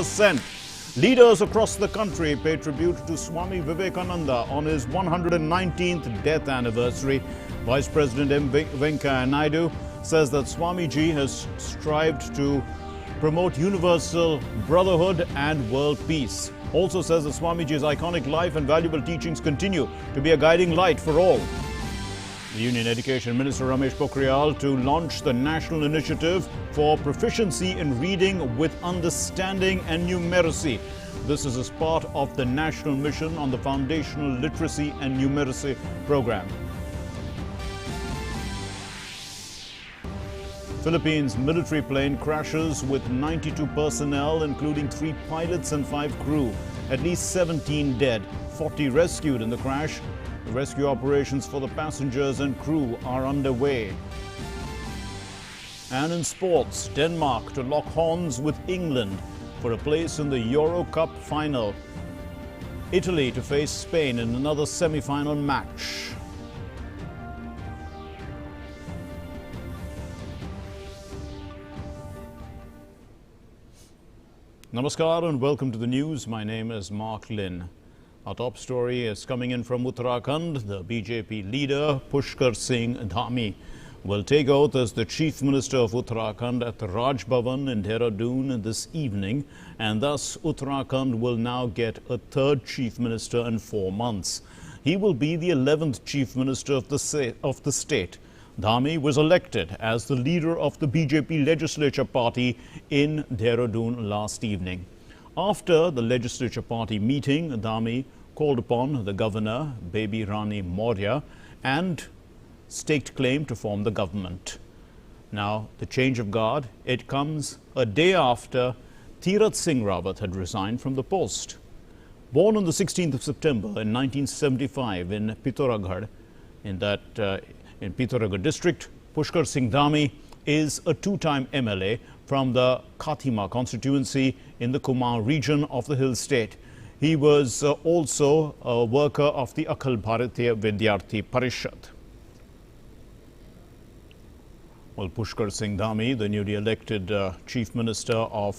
100%. Leaders across the country pay tribute to Swami Vivekananda on his 119th death anniversary. Vice President M. Venkaiah Naidu says that Swamiji has strived to promote universal brotherhood and world peace. Also says that Swamiji's iconic life and valuable teachings continue to be a guiding light for all. The Union Education Minister Ramesh Pokhriyal to launch the national initiative for proficiency in reading with understanding and numeracy. This is as part of the national mission on the foundational literacy and numeracy program. Philippines military plane crashes with 92 personnel, including 3 pilots and 5 crew. At least 17 dead, 40 rescued in the crash. The rescue operations for the passengers and crew are underway. And in sports, Denmark to lock horns with England for a place in the Euro Cup final. Italy to face Spain in another semi-final match. Namaskar and welcome to the news. My name is Mark Lin. Our top story is coming in from Uttarakhand. The BJP leader Pushkar Singh Dhami will take oath as the Chief Minister of Uttarakhand at the Raj Bhavan in Dehradun this evening, and thus Uttarakhand will now get a third Chief Minister in 4 months. He will be the 11th Chief Minister of the state. Dhami was elected as the leader of the BJP legislature party in Dehradun last evening. After the legislature party meeting, Dhami called upon the governor, Baby Rani Maurya, and staked claim to form the government. Now, the change of guard, it comes a day after Tirath Singh Rawat had resigned from the post. Born on the 16th of September in 1975 in Pithoragarh, in Pithoragarh district, Pushkar Singh Dhami is a 2-time MLA from the Khatima constituency in the Kumaon region of the Hill State. He was also a worker of the Akhil Bharatiya Vidyarthi Parishad. Well, Pushkar Singh Dhami, the newly elected Chief Minister of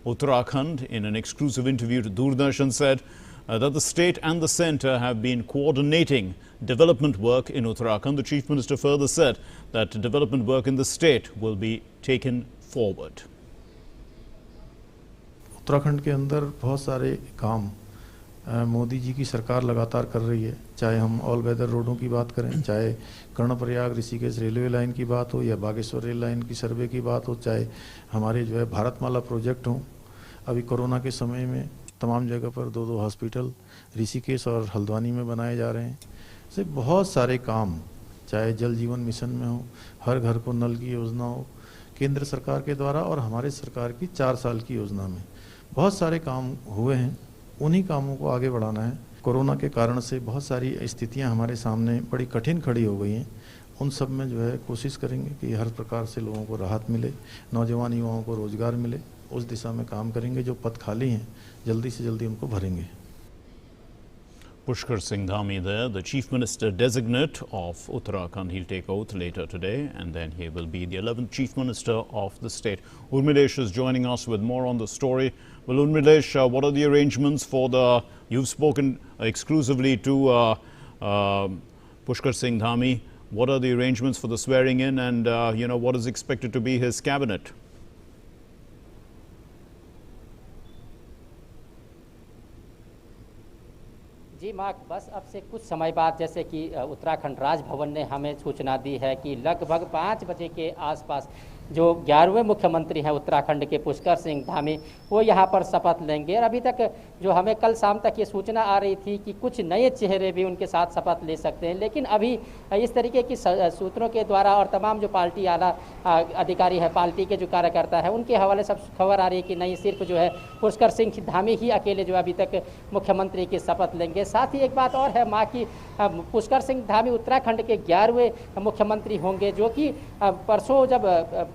Uttarakhand, in an exclusive interview to Doordarshan said that the state and the centre have been coordinating development work in Uttarakhand. The Chief Minister further said that development work in the state will be taken forward. Uttarakhand के अंदर बहुत सारे काम मोदी जी की सरकार लगातार कर रही है, चाहे हम ऑल वेदर रोडों की बात करें, चाहे कर्णप्रयाग ऋषिकेश रेलवे लाइन की बात हो या बागेश्वर रेल लाइन की सर्वे की बात हो, चाहे हमारे जो है भारतमाला प्रोजेक्ट हो। अभी कोरोना के समय में तमाम जगह पर 2-2 हॉस्पिटल ऋषिकेश और हल्द्वानी में बनाए जा रहे हैं। से बहुत सारे काम, चाहे जल जीवन मिशन में हो, हर घर को नल की योजना हो, केंद्र सरकार के द्वारा और हमारे सरकार की 4 साल की योजना में बहुत सारे काम हुए हैं। उन्हीं कामों को आगे बढ़ाना है। कोरोना के कारण से बहुत सारी स्थितियां हमारे सामने बड़ी कठिन खड़ी हो गई हैं। उन सब में जो है कोशिश करेंगे कि हर प्रकार से लोगों को राहत मिले, नौजवान युवाओं को रोजगार मिले। उस दिशा में काम करेंगे। जो पद खाली हैं जल्दी से जल्दी उनको भरेंगे। Pushkar Singh Dhami there, the Chief Minister designate of Uttarakhand. He'll take oath later today and then he will be the 11th Chief Minister of the state. Urmilesh is joining us with more on the story. Well, Urmilesh, what are the arrangements for the, you've spoken exclusively to Pushkar Singh Dhami. What are the arrangements for the swearing in and, what is expected to be his cabinet? जी Mark, बस अब से कुछ समय बाद जैसे कि उत्तराखंड राजभवन ने हमें सूचना दी है कि लगभग 5 बजे के आसपास जो 11वें मुख्यमंत्री हैं उत्तराखंड के पुष्कर सिंह धामी, वो यहाँ पर शपथ लेंगे। और अभी तक जो हमें कल शाम तक ये सूचना आ रही थी कि कुछ नए चेहरे भी उनके साथ शपथ ले सकते हैं, लेकिन अभी इस तरीके की सूत्रों के द्वारा और तमाम जो पार्टी आला अधिकारी है, पार्टी के जो कार्यकर्ता है, उनके हवाले सब खबर आ रही है कि नहीं, सिर्फ जो है पुष्कर सिंह धामी ही अकेले जो अभी तक मुख्यमंत्री की शपथ लेंगे। साथ ही एक बात और है माँ की, पुष्कर सिंह धामी उत्तराखंड के 11वें मुख्यमंत्री होंगे, जो कि परसों जब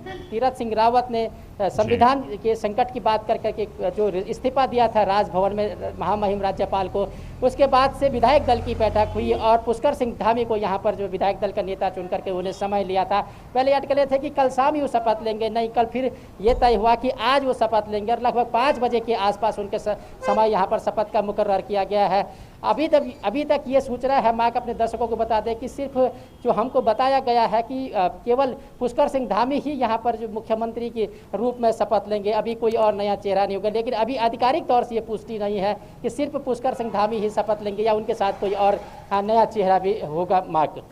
तीरथ सिंह रावत ने संविधान के संकट की बात कर करके जो इस्तीफा दिया था राजभवन में महामहिम राज्यपाल को, उसके बाद से विधायक दल की बैठक हुई और पुष्कर सिंह धामी को यहाँ पर जो विधायक दल का नेता चुन करके उन्हें समय लिया था। पहले अटकले थे कि कल शाम ही वो शपथ लेंगे, नहीं कल फिर ये तय हुआ कि आज वो शपथ लेंगे और लगभग 5 बजे के आसपास उनके समय यहाँ पर शपथ का मुकर्रर किया गया है। अभी तक ये सूचना है, मार्क अपने दर्शकों को बता दें कि सिर्फ जो हमको बताया गया है कि केवल पुष्कर सिंह धामी ही यहाँ पर जो मुख्यमंत्री के रूप में शपथ लेंगे, अभी कोई और नया चेहरा नहीं होगा। लेकिन अभी आधिकारिक तौर से ये पुष्टि नहीं है कि सिर्फ पुष्कर सिंह धामी ही शपथ लेंगे या उनके साथ कोई और नया चेहरा भी होगा। Mark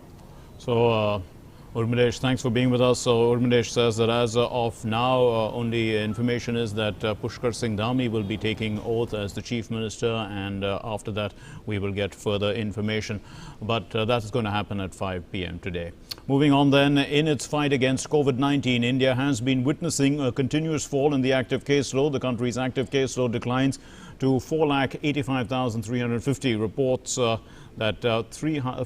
Urmilesh, thanks for being with us. So Urmilesh says that as of now, only information is that Pushkar Singh Dhami will be taking oath as the Chief Minister, and after that we will get further information. But that is going to happen at 5 p.m. today. Moving on then, in its fight against COVID-19, India has been witnessing a continuous fall in the active caseload. The country's active caseload declines to 4,85,350. Reports that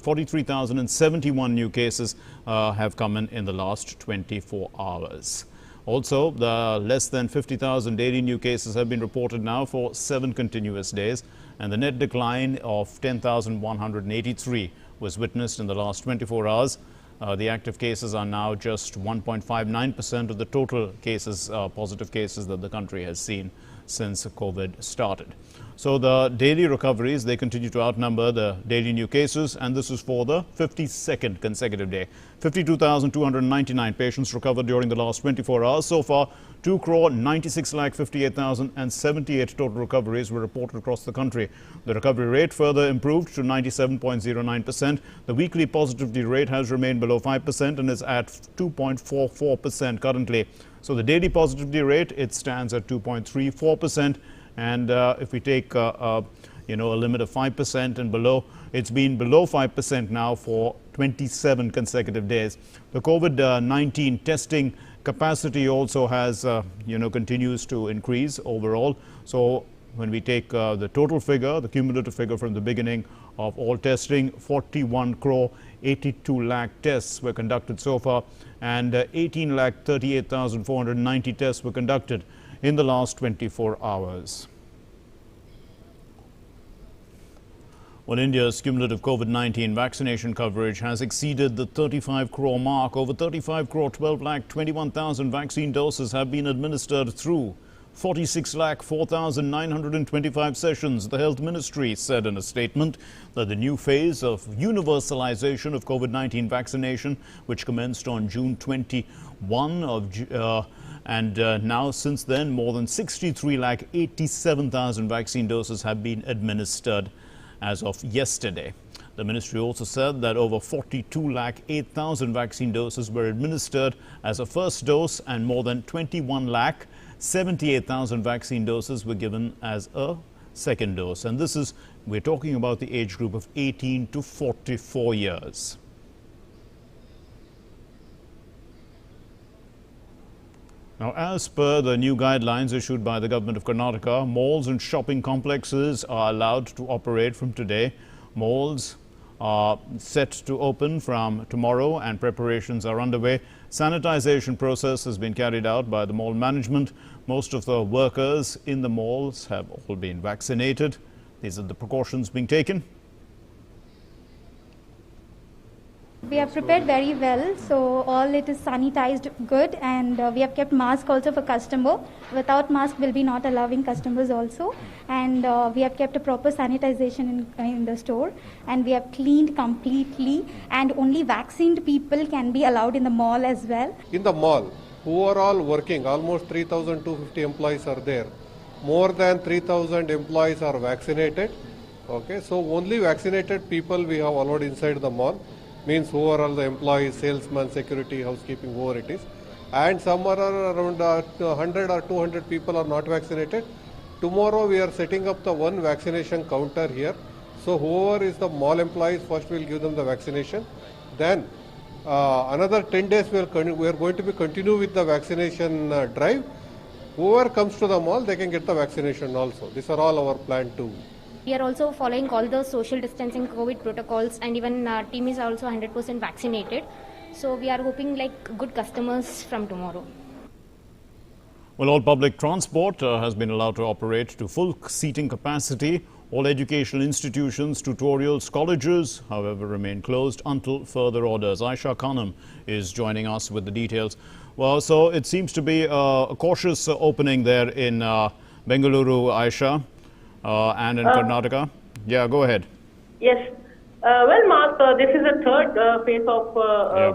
43,071 new cases have come in the last 24 hours. Also, the less than 50,000 daily new cases have been reported now for 7 continuous days, and the net decline of 10,183 was witnessed in the last 24 hours. The active cases are now just 1.59% of the total cases, positive cases that the country has seen since COVID started. So the daily recoveries, they continue to outnumber the daily new cases, and this is for the 52nd consecutive day. 52,299 patients recovered during the last 24 hours. So far, 2,96,58,078 total recoveries were reported across the country. The recovery rate further improved to 97.09%. The weekly positivity rate has remained below 5% and is at 2.44% currently. So the daily positivity rate, it stands at 2.34%. And if we take a limit of 5% and below, it's been below 5% now for 27 consecutive days. The COVID-19 testing capacity also has, continues to increase overall. So when we take the total figure, the cumulative figure from the beginning of all testing, 41 crore 82 lakh tests were conducted so far, and 18 lakh 38,490 tests were conducted in the last 24 hours. Well, India's cumulative COVID-19 vaccination coverage has exceeded the 35 crore mark. Over 35 crore 12 lakh 21,000 vaccine doses have been administered through 46 lakh 4,925 sessions. The Health Ministry said in a statement that the new phase of universalization of COVID-19 vaccination, which commenced on June 21 and now since then more than 63 lakh 87,000 vaccine doses have been administered as of yesterday. The ministry also said that over 42 lakh 8,000 vaccine doses were administered as a first dose, and more than 21 lakh 78,000 vaccine doses were given as a second dose. And this is, we're talking about the age group of 18 to 44 years. Now, as per the new guidelines issued by the government of Karnataka, malls and shopping complexes are allowed to operate from today. Malls are set to open from tomorrow and preparations are underway. Sanitization process has been carried out by the mall management. Most of the workers in the malls have all been vaccinated. These are the precautions being taken. We have prepared very well, so all it is sanitized good, and we have kept mask also for customer. Without mask we'll be not allowing customers also, and we have kept a proper sanitization in the store, and we have cleaned completely, and only vaccinated people can be allowed in the mall as well. In the mall, who are all working, almost 3,250 employees are there. More than 3,000 employees are vaccinated. Okay, so only vaccinated people we have allowed inside the mall. Means who are all the employees, salesmen, security, housekeeping, whoever it is. And some are around 100 or 200 people are not vaccinated. Tomorrow we are setting up the one vaccination counter here. So whoever is the mall employees, first we will give them the vaccination. Then another 10 days we are going to be continue with the vaccination drive. Whoever comes to the mall, they can get the vaccination also. These are all our plan too. We are also following all the social distancing COVID protocols, and even our team is also 100% vaccinated. So we are hoping like good customers from tomorrow. Well, all public transport has been allowed to operate to full seating capacity. All educational institutions, tutorials, colleges, however, remain closed until further orders. Aisha Khanum is joining us with the details. Well, so it seems to be a cautious opening there in Bengaluru, Aisha, and in Karnataka. Yeah, go ahead. Yes. Well, Mark, this is the third phase of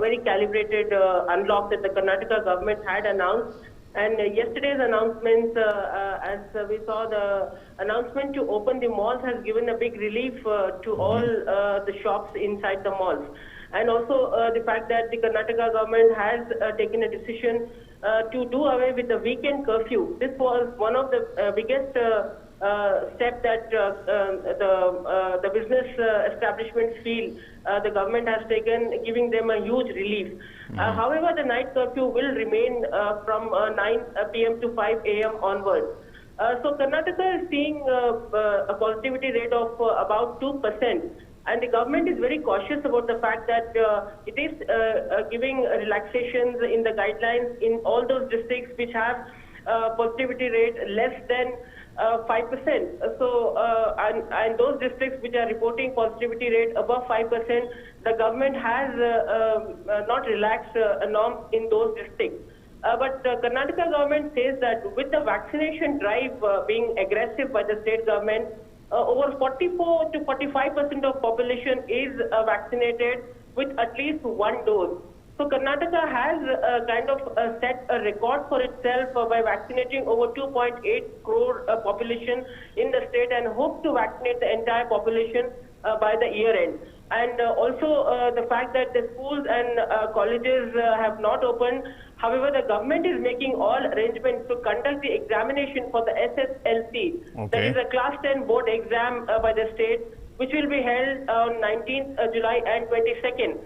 very calibrated unlock that the Karnataka government had announced. And yesterday's announcements, as we saw, the announcement to open the malls has given a big relief to all the shops inside the malls. And also the fact that the Karnataka government has taken a decision to do away with the weekend curfew. This was one of the biggest step that the business establishments feel the government has taken, giving them a huge relief. However, the night curfew will remain from 9 p.m. to 5 a.m. onwards. So Karnataka is seeing a positivity rate of about 2%. And the government is very cautious about the fact that it is giving relaxations in the guidelines in all those districts which have positivity rate less than 5%. So, and those districts which are reporting positivity rate above 5%, the government has not relaxed norms in those districts. But the Karnataka government says that with the vaccination drive being aggressive by the state government, over 44 to 45% of population is vaccinated with at least one dose. So Karnataka has kind of set a record for itself by vaccinating over 2.8 crore population in the state and hope to vaccinate the entire population by the year end. And also the fact that the schools and colleges have not opened. However, the government is making all arrangements to conduct the examination for the SSLC. Okay. That is a class 10 board exam by the state, which will be held on 19th July and 22nd.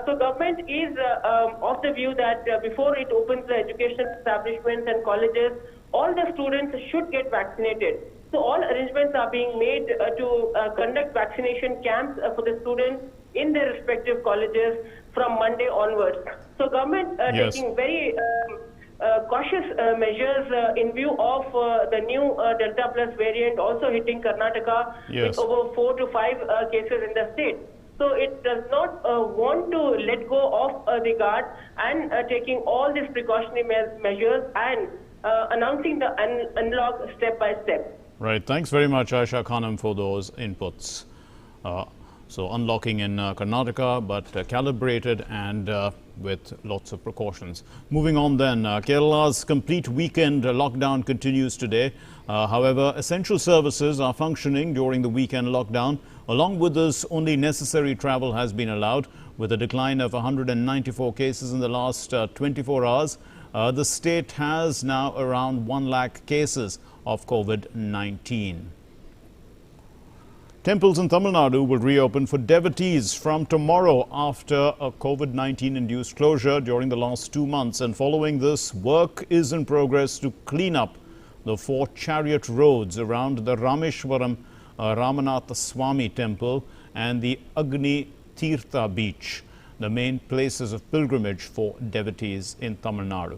So government is of the view that before it opens the education establishments and colleges, all the students should get vaccinated. So all arrangements are being made to conduct vaccination camps for the students in their respective colleges from Monday onwards. So government taking very cautious measures in view of the new Delta Plus variant also hitting Karnataka with over 4 to 5 cases in the state. So it does not want to let go of the guard and taking all these precautionary measures and announcing the unlock step by step. Right. Thanks very much, Aisha Khanum, for those inputs. So unlocking in Karnataka, but calibrated and with lots of precautions. Moving on then, Kerala's complete weekend lockdown continues today. However, essential services are functioning during the weekend lockdown. Along with this, only necessary travel has been allowed. With a decline of 194 cases in the last 24 hours, the state has now around 1 lakh cases of COVID-19. Temples in Tamil Nadu will reopen for devotees from tomorrow after a COVID-19 induced closure during the last 2 months. And following this, work is in progress to clean up the 4 chariot roads around the Rameshwaram Ramanatha Swami temple and the Agni Tirtha beach, the main places of pilgrimage for devotees in Tamil Nadu.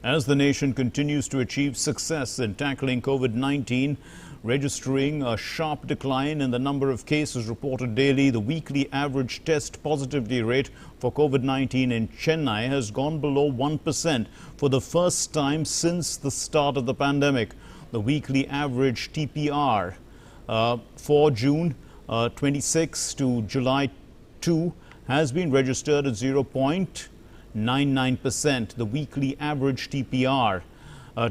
As the nation continues to achieve success in tackling COVID-19, registering a sharp decline in the number of cases reported daily, the weekly average test positivity rate for COVID-19 in Chennai has gone below 1% for the first time since the start of the pandemic. The weekly average TPR for June 26 to July 2 has been registered at 0.99%. The weekly average TPR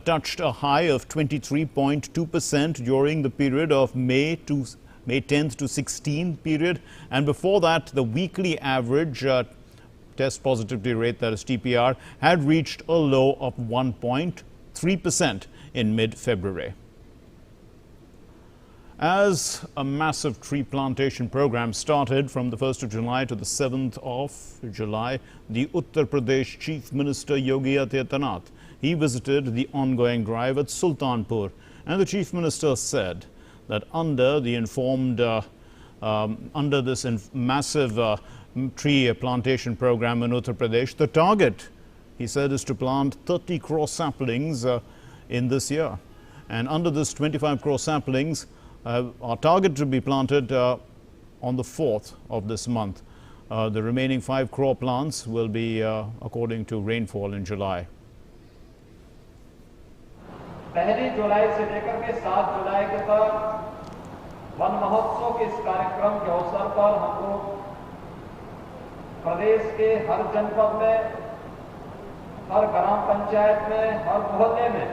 touched a high of 23.2% during the period of May 10th to 16th period. And before that, the weekly average test positivity rate, that is TPR, had reached a low of 1.3% in mid-February. As a massive tree plantation program started from the 1st of July to the 7th of July, the Uttar Pradesh Chief Minister Yogi Adityanath, he visited the ongoing drive at Sultanpur, and the Chief Minister said that under this massive tree plantation program in Uttar Pradesh, the target he said, is to plant 30 crore saplings in this year. And under this 25 crore saplings are targeted to be planted on the 4th of this month. The remaining 5 crore plants will be according to rainfall in July. 1 जुलाई से लेकर के 7 जुलाई तक one महोत्सव के इस कार्यक्रम के अवसर पर हम लोग प्रदेश के हर जनपद में, हर ग्राम पंचायत में, हर मोहल्ले में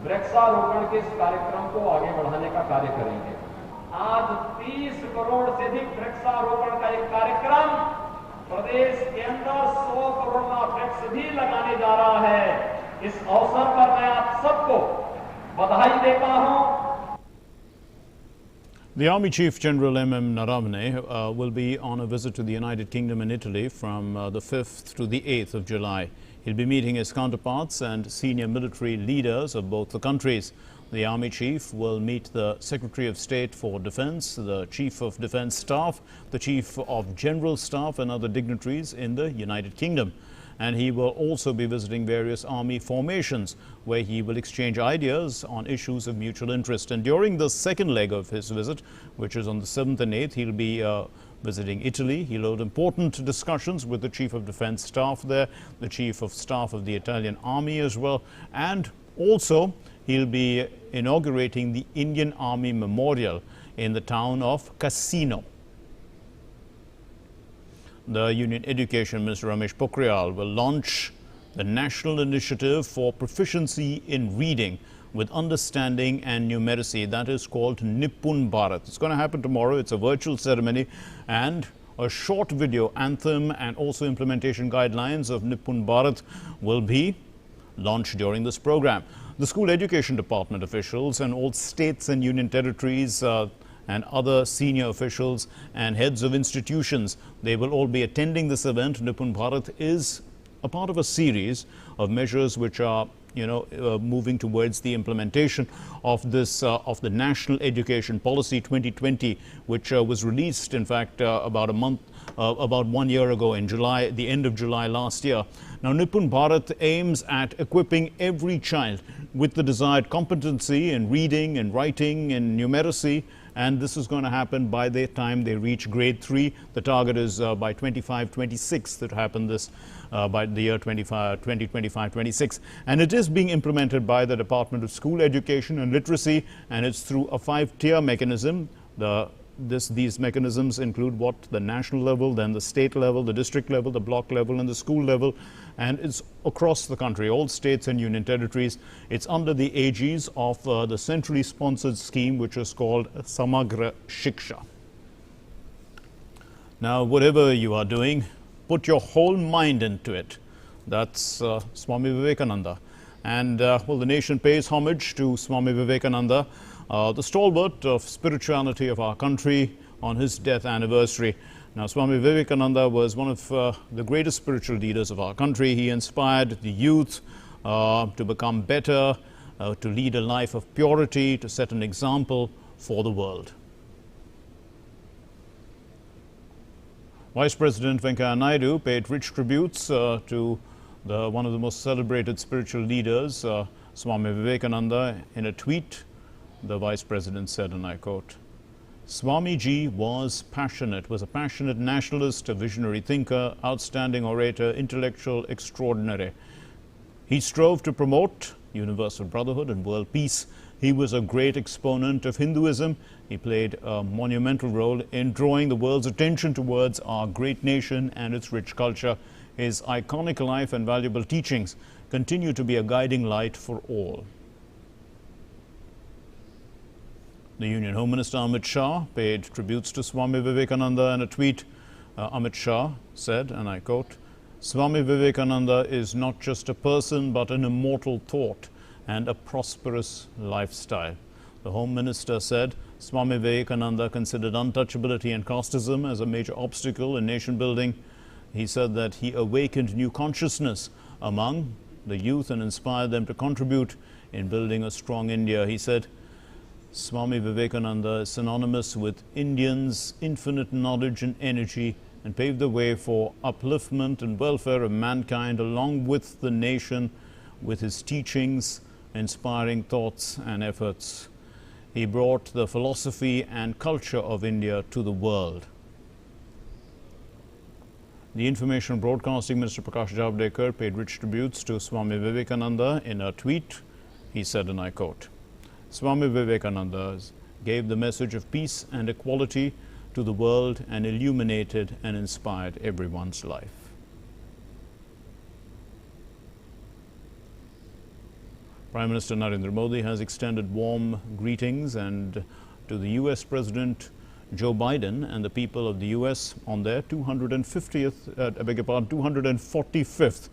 वृक्षारोपण के इस कार्यक्रम को आगे बढ़ाने का कार्य करेंगे। आज 30 करोड़ से अधिक वृक्षारोपण का एक कार्यक्रम प्रदेश के अंदर 100 करोड़ का वृक्ष भी लगाने जा रहा है। इस अवसर पर मैं आप सबको बधाई देता हूं। The Army Chief General M.M. Naravane will be on a visit to the United Kingdom and Italy from the 5th to the 8th of July. He'll be meeting his counterparts and senior military leaders of both the countries. The Army Chief will meet the Secretary of State for Defence, the Chief of Defence Staff, the Chief of General Staff and other dignitaries in the United Kingdom. And he will also be visiting various army formations where he will exchange ideas on issues of mutual interest. And during the second leg of his visit, which is on the 7th and 8th, he'll be visiting Italy. He'll hold important discussions with the Chief of Defence Staff there, the Chief of Staff of the Italian Army as well. And also, he'll be inaugurating the Indian Army Memorial in the town of Cassino. The Union Education Minister Ramesh Pokhriyal will launch the National Initiative for Proficiency in Reading with Understanding and Numeracy. That is called Nipun Bharat. It's going to happen tomorrow. It's a virtual ceremony, and a short video anthem and also implementation guidelines of Nipun Bharat will be launched during this program. The School Education Department officials and all states and union territories and other senior officials and heads of institutions, they will all be attending this event. Nipun Bharat is a part of a series of measures which are, moving towards the implementation of this of the National Education Policy 2020, which was released, in fact, about 1 year ago in July, the end of July last year. Now, Nipun Bharat aims at equipping every child with the desired competency in reading and writing and numeracy, and this is going to happen by the time they reach grade 3. The target is by 25-26 that happen this by the year 2025-26, and it is being implemented by the Department of School Education and Literacy, and it's through a 5-tier mechanism. These mechanisms include the national level, then the state level, the district level, the block level, and the school level, and it's across the country, all states and union territories. It's under the aegis of the centrally sponsored scheme, which is called Samagra Shiksha. Now, whatever you are doing, put your whole mind into it. That's Swami Vivekananda. And well, the nation pays homage to Swami Vivekananda, the stalwart of spirituality of our country, on his death anniversary. Now, Swami Vivekananda was one of the greatest spiritual leaders of our country. He inspired the youth to become better, to lead a life of purity, to set an example for the world. Vice President Venkaiah Naidu paid rich tributes to one of the most celebrated spiritual leaders, Swami Vivekananda. In a tweet, the Vice President said, and I quote, "Swamiji was a passionate nationalist, a visionary thinker, outstanding orator, intellectual, extraordinary. He strove to promote universal brotherhood and world peace. He was a great exponent of Hinduism. He played a monumental role in drawing the world's attention towards our great nation and its rich culture. His iconic life and valuable teachings continue to be a guiding light for all." The Union Home Minister Amit Shah paid tributes to Swami Vivekananda. In a tweet, Amit Shah said, and I quote, "Swami Vivekananda is not just a person but an immortal thought and a prosperous lifestyle." The Home Minister said Swami Vivekananda considered untouchability and casteism as a major obstacle in nation building. He said that he awakened new consciousness among the youth and inspired them to contribute in building a strong India. He said, "Swami Vivekananda is synonymous with Indians' infinite knowledge and energy and paved the way for upliftment and welfare of mankind along with the nation with his teachings, inspiring thoughts and efforts. He brought the philosophy and culture of India to the world. The Information and Broadcasting Minister Prakash Javadekar paid rich tributes to Swami Vivekananda in a tweet. He said, and I quote, "Swami Vivekananda gave the message of peace and equality to the world and illuminated and inspired everyone's life." Prime Minister Narendra Modi has extended warm greetings and to the US President Joe Biden and the people of the US on their 245th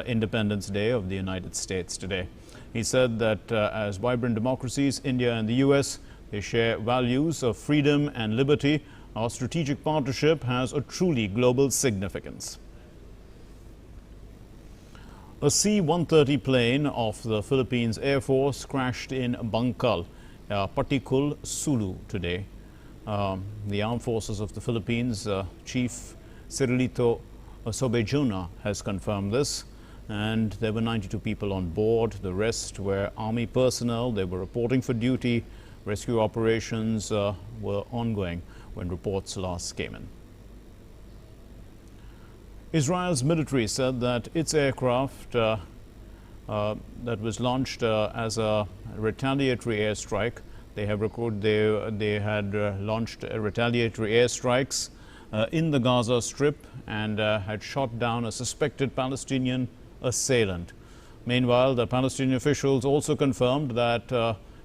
Independence Day of the United States today. He said that as vibrant democracies, India and the US, they share values of freedom and liberty. Our strategic partnership has a truly global significance. A C-130 plane of the Philippines Air Force crashed in Bangkal, Patikul, Sulu today. The Armed Forces of the Philippines Chief Cirilito Sobejuna has confirmed this, and there were 92 people on board. The rest were Army personnel. They were reporting for duty. Rescue operations were ongoing when reports last came in. Israel's military said that its aircraft that was launched as a retaliatory airstrike, they had launched retaliatory airstrikes in the Gaza Strip and had shot down a suspected Palestinian assailant. Meanwhile, the Palestinian officials also confirmed that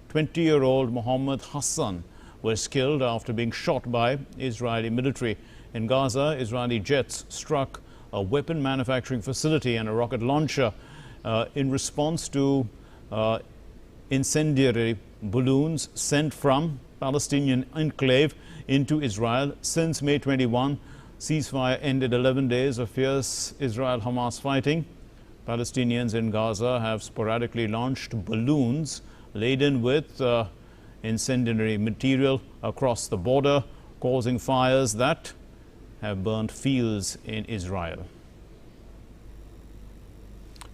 20-year-old Mohammed Hassan was killed after being shot by Israeli military. In Gaza, Israeli jets struck a weapon manufacturing facility and a rocket launcher in response to incendiary balloons sent from Palestinian enclave into Israel. Since May 21, ceasefire ended 11 days of fierce Israel-Hamas fighting. Palestinians in Gaza have sporadically launched balloons laden with incendiary material across the border, causing fires that have burned fields in Israel.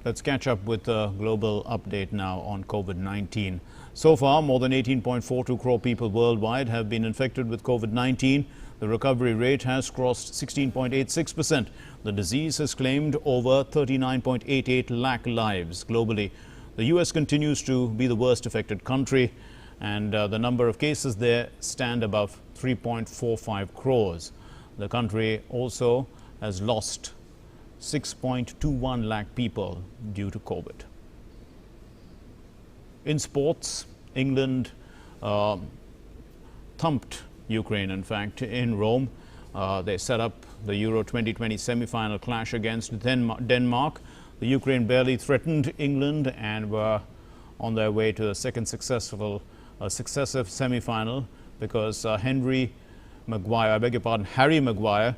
Let's catch up with a global update now on COVID-19. So far, more than 18.42 crore people worldwide have been infected with COVID-19. The recovery rate has crossed 16.86%. The disease has claimed over 39.88 lakh lives globally. The US continues to be the worst affected country, and the number of cases there stand above 3.45 crores. The country also has lost 6.21 lakh people due to COVID. In sports, England thumped Ukraine, in fact, in Rome. They set up the Euro 2020 semi-final clash against Denmark. The Ukraine barely threatened England and were on their way to the second successive semi-final because Harry Maguire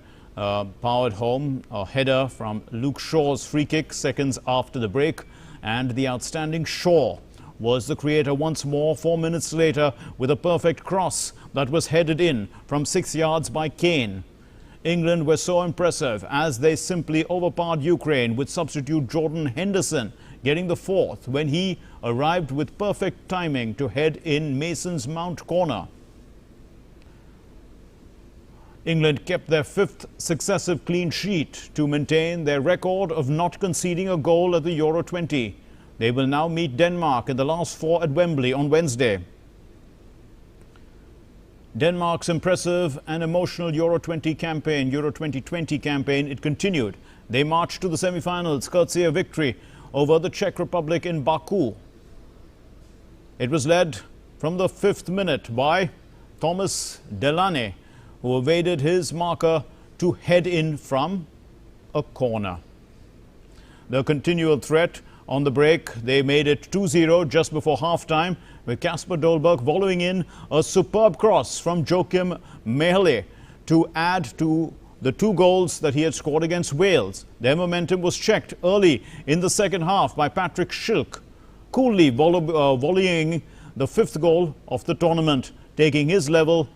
powered home a header from Luke Shaw's free kick seconds after the break, and the outstanding Shaw was the creator once more 4 minutes later with a perfect cross that was headed in from 6 yards by Kane. England were so impressive as they simply overpowered Ukraine, with substitute Jordan Henderson getting the fourth when he arrived with perfect timing to head in Mason's Mount corner. England kept their fifth successive clean sheet to maintain their record of not conceding a goal at the Euro 20. They will now meet Denmark in the last four at Wembley on Wednesday. Denmark's impressive and emotional Euro 2020 campaign, it continued. They marched to the semi-finals courtesy of victory over the Czech Republic in Baku. It was led from the 5th minute by Thomas Delaney, who evaded his marker to head in from a corner. The continual threat on the break, they made it 2-0 just before half-time, with Kasper Dolberg following in a superb cross from Joachim Mæhle to add to the 2 goals that he had scored against Wales. Their momentum was checked early in the second half by Patrick Schick, coolly volleying the 5th goal of the tournament, taking his level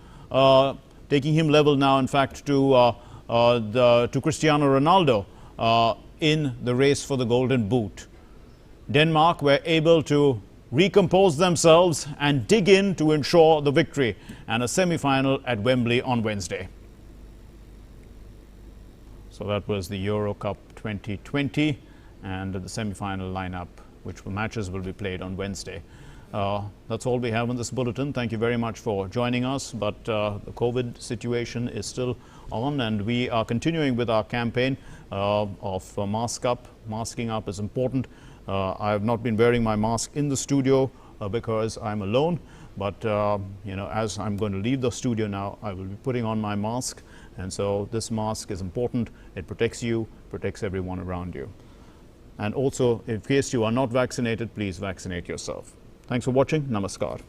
taking him level now, in fact, to Cristiano Ronaldo in the race for the Golden Boot. Denmark were able to recompose themselves and dig in to ensure the victory and a semi-final at Wembley on Wednesday. So that was the Euro Cup 2020 and the semi-final lineup, which matches will be played on Wednesday. That's all we have in this bulletin. Thank you very much for joining us. But the COVID situation is still on, and we are continuing with our campaign of mask up. Masking up is important. I have not been wearing my mask in the studio because I'm alone. But you know, as I'm going to leave the studio now, I will be putting on my mask. And so this mask is important. It protects you, protects everyone around you. And also, in case you are not vaccinated, please vaccinate yourself. Thanks for watching. Namaskar.